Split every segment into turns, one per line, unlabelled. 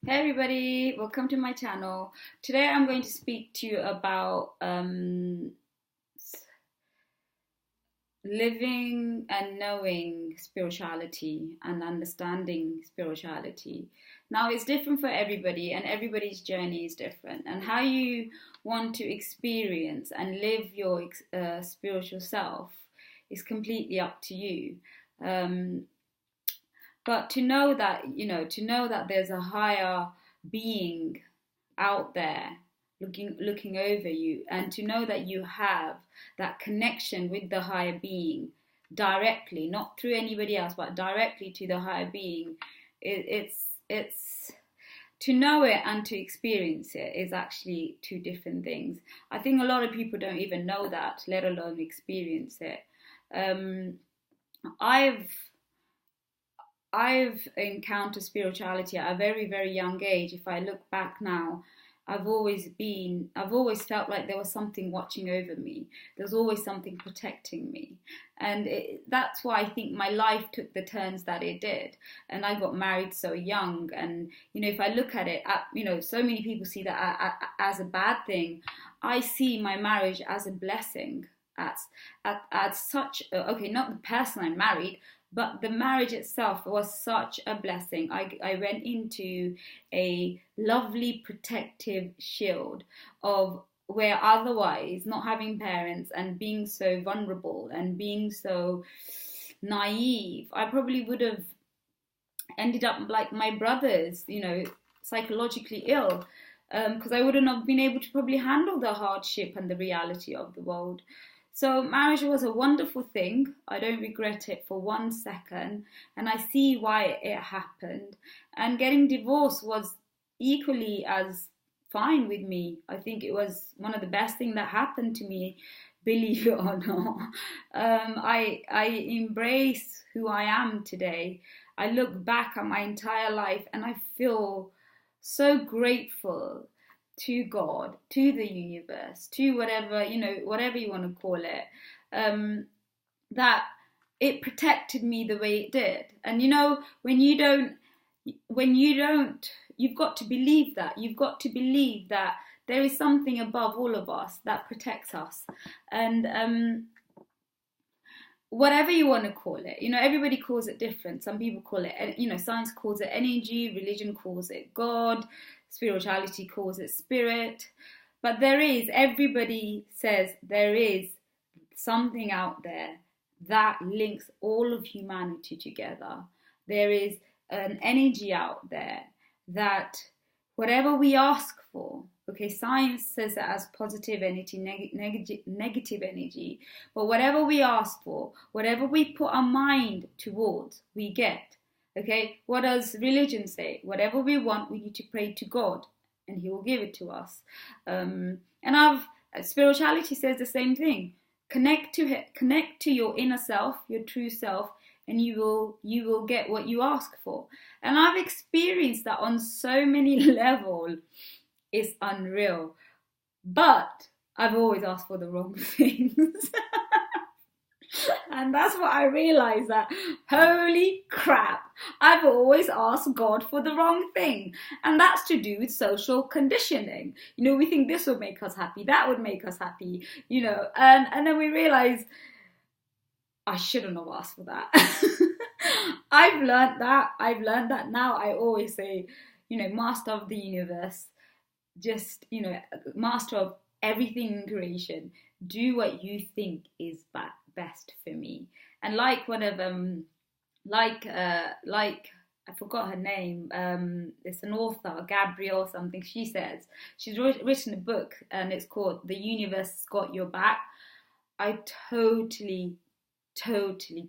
Hey everybody, welcome to my channel. Today I'm going to speak to you about living and knowing spirituality and understanding spirituality. Now, it's different for everybody, and everybody's journey is different, and how you want to experience and live your spiritual self is completely up to you. Um, but to know that there's a higher being out there looking over you, and to know that you have that connection with the higher being directly, not through anybody else, but directly to the higher being. It's to know it and to experience it is actually two different things. I think a lot of people don't even know that, let alone experience it. um, i've I've encountered spirituality at a very, very young age. If I look back now, I've always felt like there was something watching over me. There's always something protecting me. And that's why I think my life took the turns that it did. And I got married so young. And, if I look at it, so many people see that as a bad thing. I see my marriage as a blessing. As such, okay, not the person I married, but the marriage itself was such a blessing. I went into a lovely protective shield of where otherwise not having parents and being so vulnerable and being so naive, I probably would have ended up like my brothers, psychologically ill, because I wouldn't have been able to probably handle the hardship and the reality of the world. So marriage was a wonderful thing. I don't regret it for 1 second, and I see why it happened. And getting divorced was equally as fine with me. I think it was one of the best things that happened to me, believe it or not. I embrace who I am today. I look back at my entire life and I feel so grateful to God, to the universe, to whatever you want to call it, that it protected me the way it did. And when you don't, you've got to believe that. You've got to believe that there is something above all of us that protects us. And whatever you want to call it, everybody calls it different. Some people call it, science calls it energy, religion calls it God, spirituality calls it spirit. But everybody says there is something out there that links all of humanity together. There is an energy out there that whatever we ask for, okay, science says that as positive energy, negative energy, but whatever we ask for, whatever we put our mind towards, we get. Okay, what does religion say? Whatever we want, we need to pray to God, and He will give it to us. And spirituality says the same thing. Connect to your inner self, your true self, and you will get what you ask for. And I've experienced that on so many levels. It's unreal. But I've always asked for the wrong things. And that's what I realized, that holy crap, I've always asked God for the wrong thing. And that's to do with social conditioning. We think this would make us happy, that would make us happy, and then we realize I shouldn't have asked for that. I've learned that now. I always say, master of the universe, just, master of everything in creation, do what you think is best for me. And like one of I forgot her name, it's an author, Gabrielle something, she's written a book and it's called The Universe Got Your Back. I totally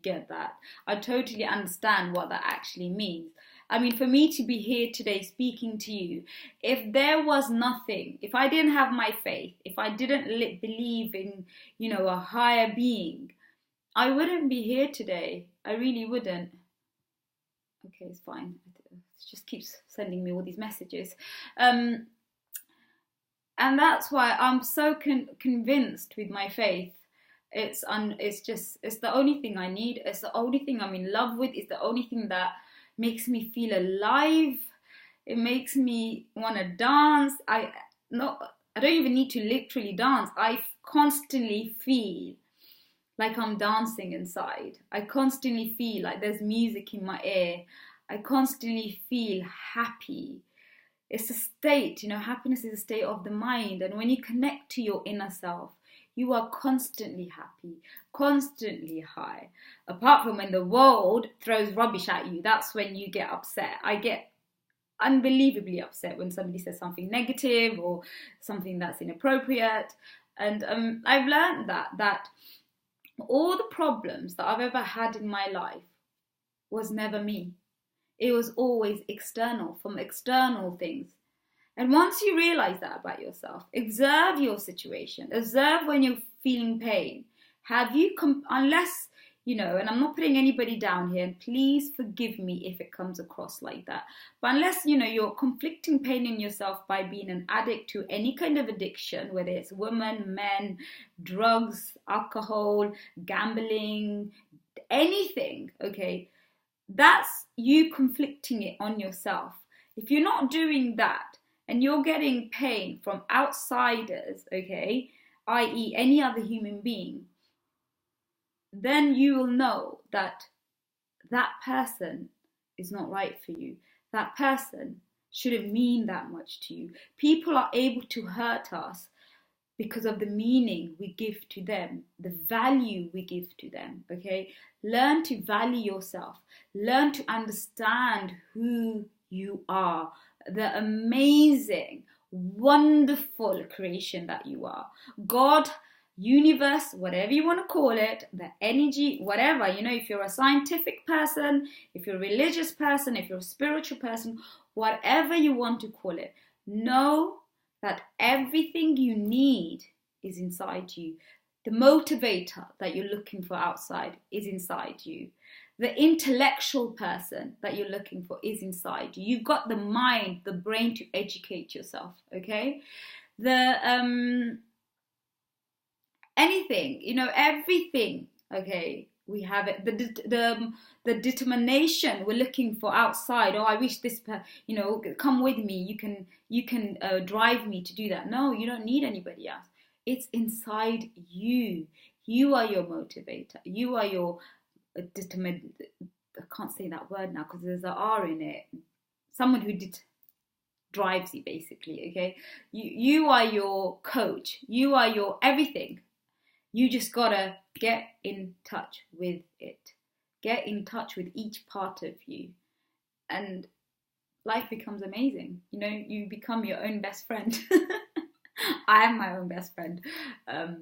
get that. I totally understand what that actually means. I mean, for me to be here today speaking to you, if there was nothing, if I didn't have my faith, if I didn't believe in, a higher being, I wouldn't be here today. I really wouldn't. Okay, it's fine. It just keeps sending me all these messages. And that's why I'm so convinced with my faith. It's the only thing I need. It's the only thing I'm in love with. It's the only thing that makes me feel alive. It makes me want to dance. I don't even need to literally dance. I constantly feel like I'm dancing inside. I constantly feel like there's music in my ear. I constantly feel happy. It's a state, happiness is a state of the mind. And when you connect to your inner self, you are constantly happy, constantly high. Apart from when the world throws rubbish at you, that's when you get upset. I get unbelievably upset when somebody says something negative or something that's inappropriate. And I've learned that all the problems that I've ever had in my life was never me. It was always external, from external things. And once you realize that about yourself, observe your situation, observe when you're feeling pain. Unless, and I'm not putting anybody down here, and please forgive me if it comes across like that. But unless, you're conflicting pain in yourself by being an addict to any kind of addiction, whether it's women, men, drugs, alcohol, gambling, anything, okay, that's you conflicting it on yourself. If you're not doing that and you're getting pain from outsiders, okay, i.e. any other human being, then you will know that that person is not right for you. That person shouldn't mean that much to you. People are able to hurt us because of the meaning we give to them, the value we give to them, okay? Learn to value yourself. Learn to understand who you are, the amazing, wonderful creation that you are. God, universe, whatever you want to call it, the energy, whatever, if you're a scientific person, if you're a religious person, if you're a spiritual person, whatever you want to call it, know that everything you need is inside you. The motivator that you're looking for outside is inside you. The intellectual person that you're looking for is inside you. You've got the mind, the brain to educate yourself, okay? Anything, everything, okay? We have it. The determination we're looking for outside. Oh, I wish this, come with me. You can drive me to do that. No, you don't need anybody else. It's inside you. You are your motivator. You are your determined. I can't say that word now because there's an R in it. Someone who drives you, basically. Okay, you are your coach. You are your everything. You just gotta get in touch with it. Get in touch with each part of you. And life becomes amazing. You become your own best friend. I am my own best friend.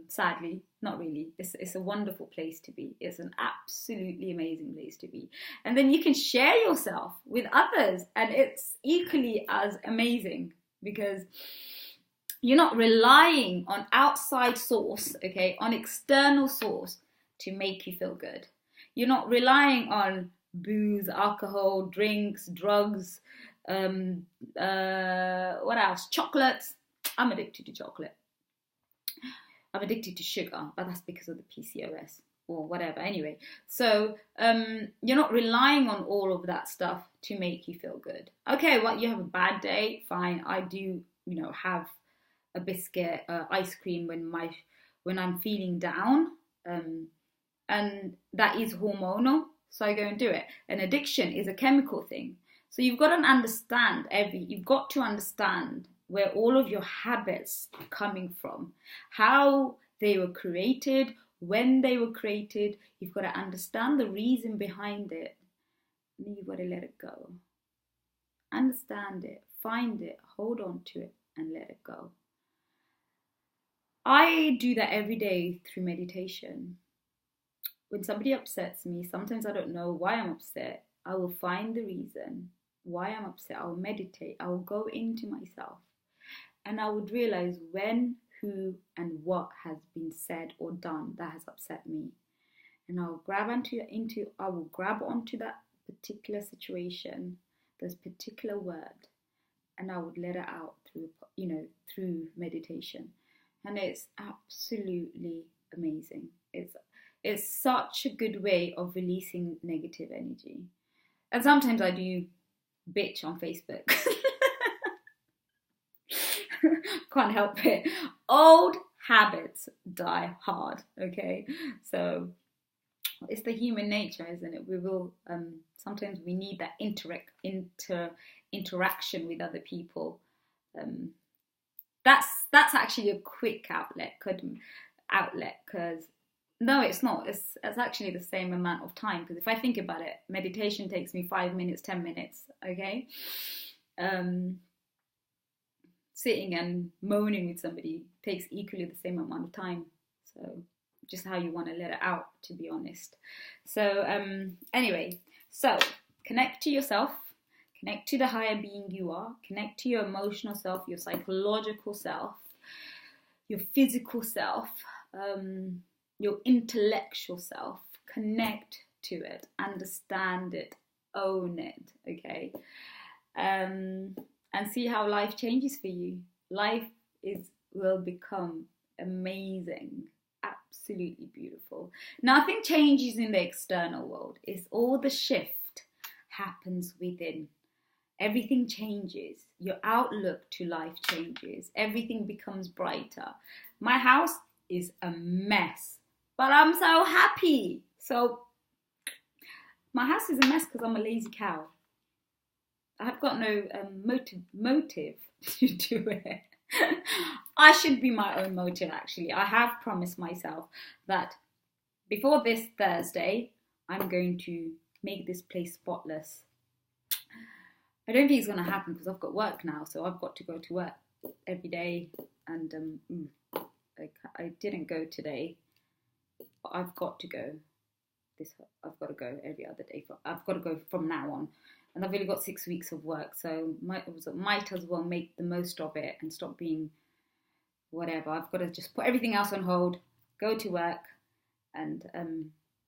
Sadly, not really. It's a wonderful place to be. It's an absolutely amazing place to be. And then you can share yourself with others. And it's equally as amazing because you're not relying on outside source, okay, on external source to make you feel good. You're not relying on booze, alcohol, drinks, drugs, what else? Chocolates. I'm addicted to chocolate. I'm addicted to sugar, but that's because of the PCOS or whatever. Anyway, so you're not relying on all of that stuff to make you feel good. Okay, well, you have a bad day, fine. I do, have a biscuit, ice cream when I'm feeling down, and that is hormonal, so I go and do it. An addiction is a chemical thing, so you've got to understand where all of your habits are coming from, how they were created, when they were created. You've got to understand the reason behind it, and then you've got to let it go. Understand it, find it, hold on to it, and let it go. I do that every day through meditation. When somebody upsets me, sometimes I don't know why I'm upset. I will find the reason why I'm upset. I will meditate. I will go into myself. And I would realize when, who, and what has been said or done that has upset me. And I will grab onto that particular situation, this particular word, and I would let it out through meditation. And it's absolutely amazing. It's such a good way of releasing negative energy. And sometimes I do bitch on Facebook. Can't help it. Old habits die hard, okay? So it's the human nature, isn't it? We will sometimes we need that interaction with other people. Um, that's actually a quick outlet, because no, it's not. It's actually the same amount of time. Because if I think about it, meditation takes me 5 minutes, 10 minutes. Okay, sitting and moaning with somebody takes equally the same amount of time. So just how you want to let it out, to be honest. So anyway, so connect to yourself, connect to the higher being you are, connect to your emotional self, your psychological self, your physical self, your intellectual self. Connect to it, understand it, own it, okay? And see how life changes for you. Life will become amazing, absolutely beautiful. Nothing changes in the external world. It's all the shift happens within. Everything changes. Your outlook to life changes. Everything becomes brighter. My house is a mess, but I'm so happy. So my house is a mess because I'm a lazy cow. I've got no motive to do it. I should be my own motive, actually. I have promised myself that before this Thursday, I'm going to make this place spotless. I don't think it's going to happen because I've got work now, so I've got to go to work every day. And I didn't go today, but I've got to go. I've got to go every other day. I've got to go from now on. And I've only got 6 weeks of work, so might as well make the most of it and stop being whatever. I've got to just put everything else on hold, go to work, and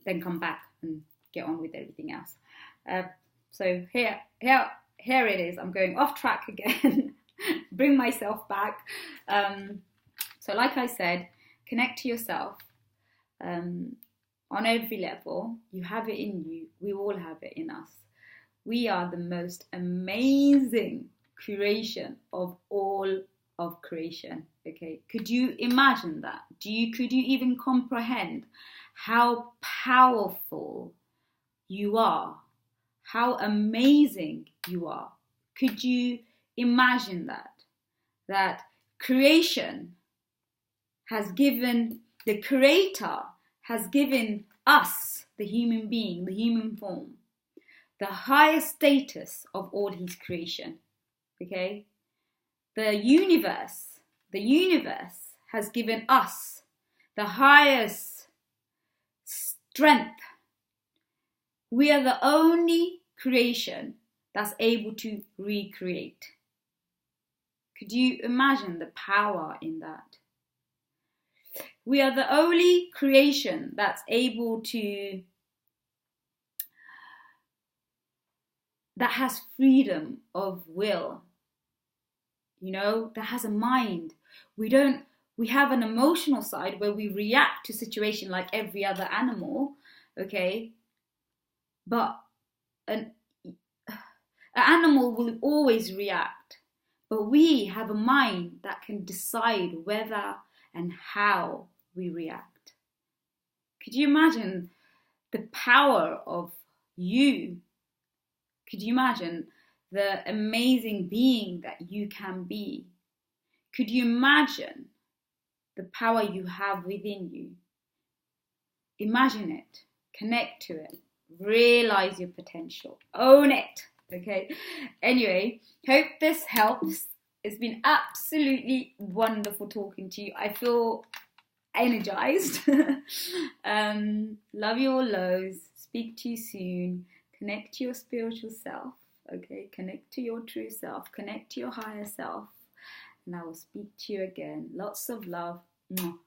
then come back and get on with everything else. So here it is. I'm going off track again. Bring myself back. So like I said, connect to yourself. On every level, you have it in you. We all have it in us. We are the most amazing creation of all of creation. Okay, could you imagine that? Could you even comprehend how powerful you are? How amazing you are? Could you imagine that? That creation has given, the Creator has given us, the human being, the human form, the highest status of all his creation, okay? The universe has given us the highest strength. We are the only creation that's able to recreate. Could you imagine the power in that? We are the only creation that's able to, that has freedom of will, that has a mind. We have an emotional side where we react to situation like every other animal, okay? But an animal will always react. But we have a mind that can decide whether and how we react. Could you imagine the power of you? Could you imagine the amazing being that you can be? Could you imagine the power you have within you? Imagine it, connect to it, realize your potential, own it, okay? Anyway, hope this helps. It's been absolutely wonderful talking to you. I feel energized. Love you all lows. Speak to you soon. Connect to your spiritual self, okay? Connect to your true self. Connect to your higher self. And I will speak to you again. Lots of love. Mwah.